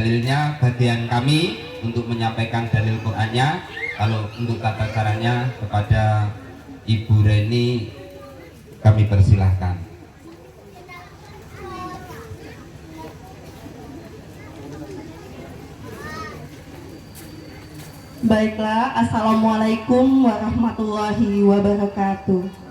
dalilnya bagian kami untuk menyampaikan dalil Qur'annya. Kalau untuk tata caranya kepada Ibu Reni kami persilahkan. Baiklah, Assalamualaikum warahmatullahi wabarakatuh.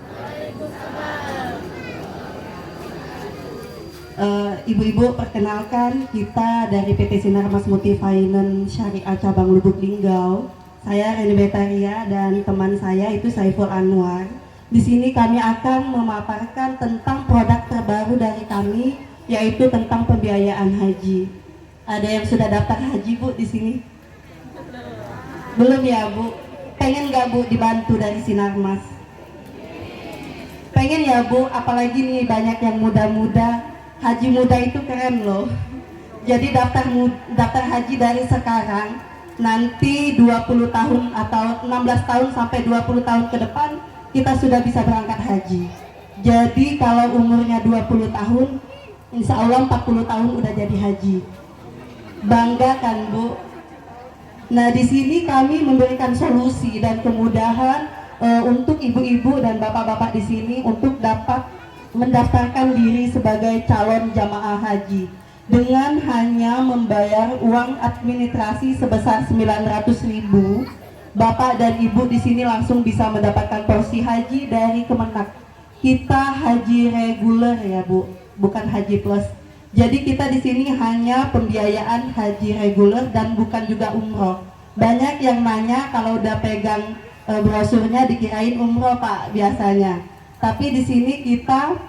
Ibu-ibu, perkenalkan, kita dari PT Sinar Mas Multi Finance Syariah Cabang Lubuk Linggau. Saya Reni Betaria dan teman saya itu Saiful Anwar. Di sini kami akan memaparkan tentang produk terbaru dari kami, yaitu tentang pembiayaan haji. Ada yang sudah daftar haji, Bu, di sini? Belum ya, Bu? Pengen nggak, Bu, dibantu dari Sinar Mas? Pengen ya, Bu? Apalagi nih banyak yang muda-muda. Haji muda itu keren loh. Jadi daftar haji dari sekarang, nanti 20 tahun atau 16 tahun sampai 20 tahun ke depan kita sudah bisa berangkat haji. Jadi kalau umurnya 20 tahun, insya Allah 40 tahun udah jadi haji. Bangga kan, Bu? Nah, di sini kami memberikan solusi dan kemudahan untuk ibu-ibu dan bapak-bapak di sini untuk dapat mendaftarkan diri sebagai calon jamaah haji dengan hanya membayar uang administrasi sebesar 900.000. Bapak dan Ibu di sini langsung bisa mendapatkan porsi haji dari Kemenak. Kita haji reguler ya, Bu, bukan haji plus. Jadi kita di sini hanya pembiayaan haji reguler dan bukan juga umroh. Banyak yang nanya kalau udah pegang brosurnya dikirain umroh, Pak, biasanya. Tapi di sini kita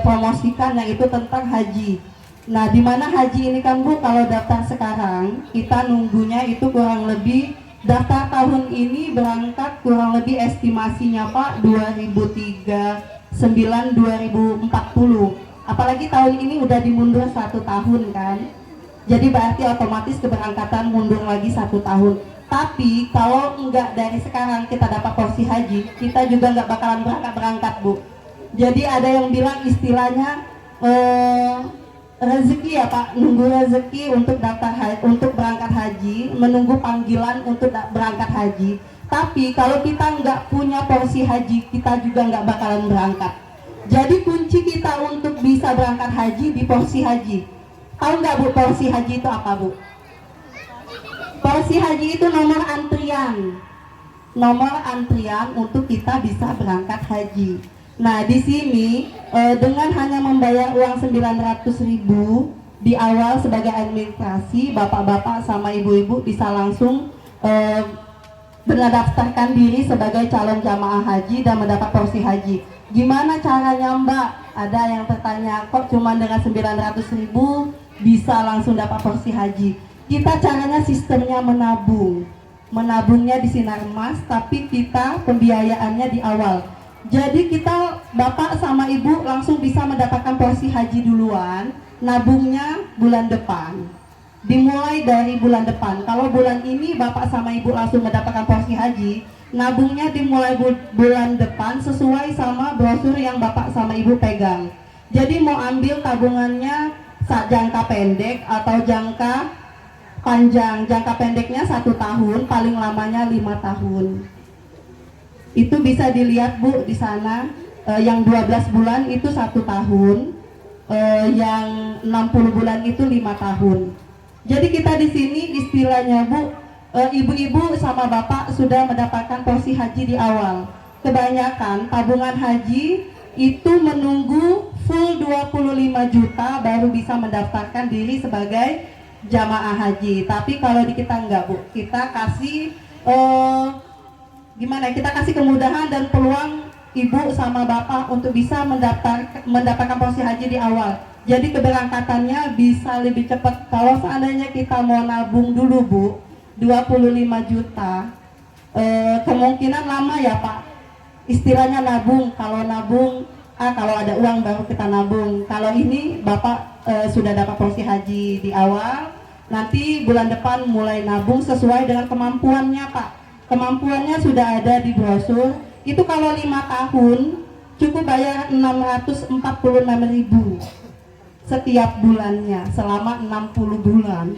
promosikan yang itu tentang haji. Nah, di mana haji ini kan, Bu, kalau daftar sekarang kita nunggunya itu kurang lebih, daftar tahun ini berangkat kurang lebih estimasinya, Pak, 2039-2040. Apalagi tahun ini udah dimundur 1 tahun kan. Jadi berarti otomatis keberangkatan mundur lagi 1 tahun. Tapi kalau enggak dari sekarang kita dapat porsi haji, kita juga enggak bakalan berangkat, Bu. Jadi ada yang bilang istilahnya rezeki ya, Pak, nunggu rezeki untuk daftar haji, untuk berangkat haji, menunggu panggilan untuk berangkat haji. Tapi kalau kita enggak punya porsi haji, kita juga enggak bakalan berangkat. Jadi kunci kita untuk bisa berangkat haji di porsi haji. Tahu nggak, Bu, porsi haji itu apa, Bu? Porsi haji itu nomor antrian. Nomor antrian untuk kita bisa berangkat haji. Nah, di sini dengan hanya membayar uang 900.000 di awal sebagai administrasi, bapak-bapak sama ibu-ibu bisa langsung mendaftarkan diri sebagai calon jamaah haji dan mendapat porsi haji. Gimana caranya, Mbak? Ada yang bertanya, kok cuma dengan 900.000 bisa langsung dapat porsi haji? Kita caranya sistemnya menabung. Menabungnya di Sinar Mas, tapi kita pembiayaannya di awal. Jadi kita, bapak sama ibu langsung bisa mendapatkan porsi haji duluan, nabungnya bulan depan. Dimulai dari bulan depan. Kalau bulan ini bapak sama ibu langsung mendapatkan porsi haji, nabungnya dimulai bulan depan sesuai sama brosur yang bapak sama ibu pegang. Jadi mau ambil tabungannya jangka pendek atau jangka panjang. Jangka pendeknya 1 tahun, paling lamanya 5 tahun. Itu bisa dilihat, Bu, di sana yang 12 bulan itu 1 tahun, yang 60 bulan itu 5 tahun. Jadi kita di sini istilahnya, Bu, ibu-ibu sama bapak sudah mendapatkan porsi haji di awal. Kebanyakan tabungan haji itu menunggu full 25 juta baru bisa mendaftarkan diri sebagai jamaah haji. Tapi kalau di kita enggak, Bu, kita kasih gimana? Kita kasih kemudahan dan peluang ibu sama bapak untuk bisa mendapatkan porsi haji di awal. Jadi keberangkatannya bisa lebih cepat. Kalau seandainya kita mau nabung dulu, Bu, 25 juta, kemungkinan lama ya, Pak. Istilahnya nabung. Kalau nabung, kalau ada uang baru kita nabung. Kalau ini bapak sudah dapat porsi haji di awal, nanti bulan depan mulai nabung sesuai dengan kemampuannya, Pak. Kemampuannya sudah ada di brosur. Itu kalau 5 tahun cukup bayar 646.000 setiap bulannya selama 60 bulan.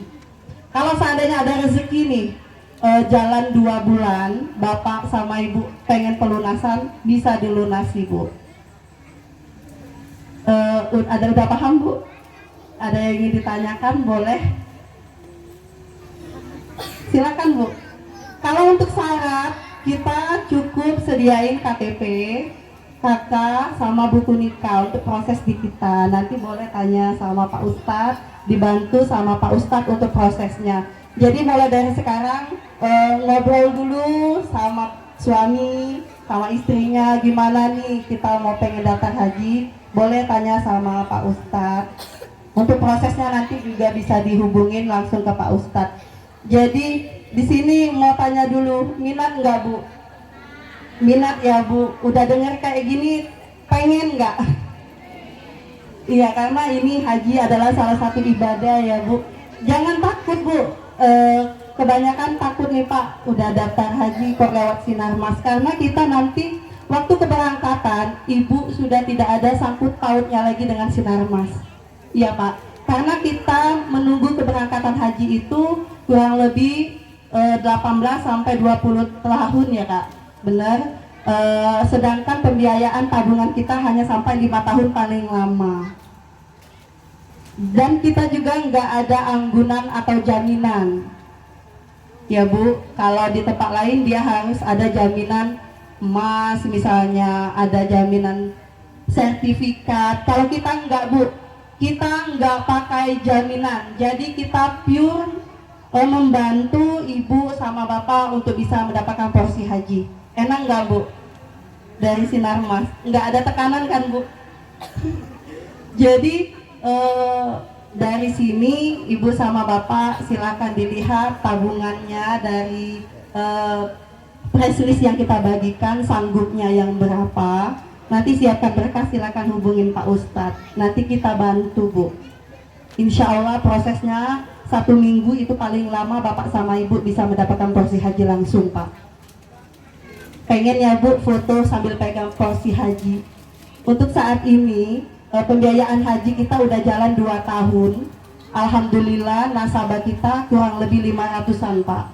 Kalau seandainya ada rezeki nih, jalan 2 bulan, bapak sama ibu pengen pelunasan, bisa dilunasi bu. Ada udah paham bu? Ada yang ingin ditanyakan, boleh? Silakan bu. Kalau untuk syarat, kita cukup sediain KTP, KK, sama buku nikah untuk proses di kita. Nanti boleh tanya sama Pak Ustadz, dibantu sama Pak Ustadz untuk prosesnya. Jadi mulai dari sekarang ngobrol dulu sama suami, sama istrinya, gimana nih kita mau pengen daftar haji, boleh tanya sama Pak Ustadz. Untuk prosesnya nanti juga bisa dihubungin langsung ke Pak Ustadz. Jadi di sini mau tanya dulu, minat nggak bu? Minat ya bu, udah dengar kayak gini, pengen nggak? Iya, karena ini haji adalah salah satu ibadah ya bu. Jangan takut bu, kebanyakan takut nih pak, udah daftar haji kok lewat Sinarmas. Karena kita nanti waktu keberangkatan, ibu sudah tidak ada sangkut pautnya lagi dengan Sinarmas. Iya pak, karena kita menunggu keberangkatan haji itu kurang lebih 18 sampai 20 tahun ya kak, benar. Sedangkan pembiayaan tabungan kita hanya sampai 5 tahun paling lama. Dan kita juga nggak ada anggunan atau jaminan. Ya bu, kalau di tempat lain dia harus ada jaminan emas misalnya, ada jaminan sertifikat. Kalau kita nggak bu, kita nggak pakai jaminan. Jadi kita pure membantu ibu sama bapak untuk bisa mendapatkan porsi haji. Enak nggak bu? Dari Sinarmas nggak ada tekanan kan bu? Jadi dari sini ibu sama bapak silakan dilihat tabungannya dari press list yang kita bagikan, sanggupnya yang berapa. Nanti siapkan berkas, silakan hubungin Pak Ustadz. Nanti kita bantu bu. Insya Allah prosesnya 1 minggu itu paling lama bapak sama ibu bisa mendapatkan porsi haji langsung pak. Pengen ya bu foto sambil pegang porsi haji. Untuk saat ini pembiayaan haji kita udah jalan 2 tahun. Alhamdulillah nasabah kita kurang lebih 500-an pak.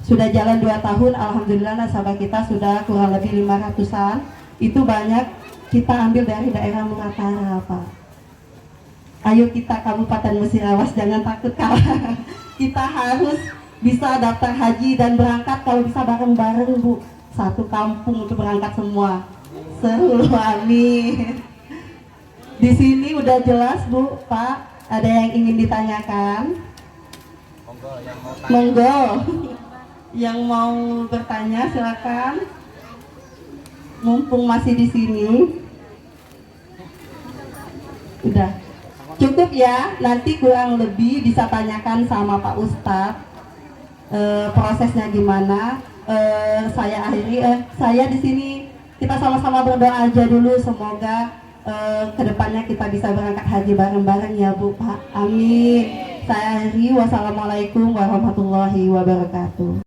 Sudah jalan 2 tahun, alhamdulillah nasabah kita sudah kurang lebih 500-an. Itu banyak kita ambil dari daerah Muratara pak. Ayo kita Kabupaten Musirawas jangan takut kalah. Kita harus bisa daftar haji dan berangkat kalau bisa bareng-bareng bu. Satu kampung untuk berangkat semua. Seru, amin. Di sini udah jelas bu, Pak. Ada yang ingin ditanyakan? Monggo. Yang mau bertanya silakan. Mumpung masih di sini. Udah. Cukup ya, nanti kurang lebih bisa tanyakan sama Pak Ustadz prosesnya gimana. Saya akhiri, saya di sini kita sama-sama berdoa aja dulu, semoga kedepannya kita bisa berangkat haji bareng-bareng ya Bu Pak. Amin. Saya akhiri, wassalamualaikum warahmatullahi wabarakatuh.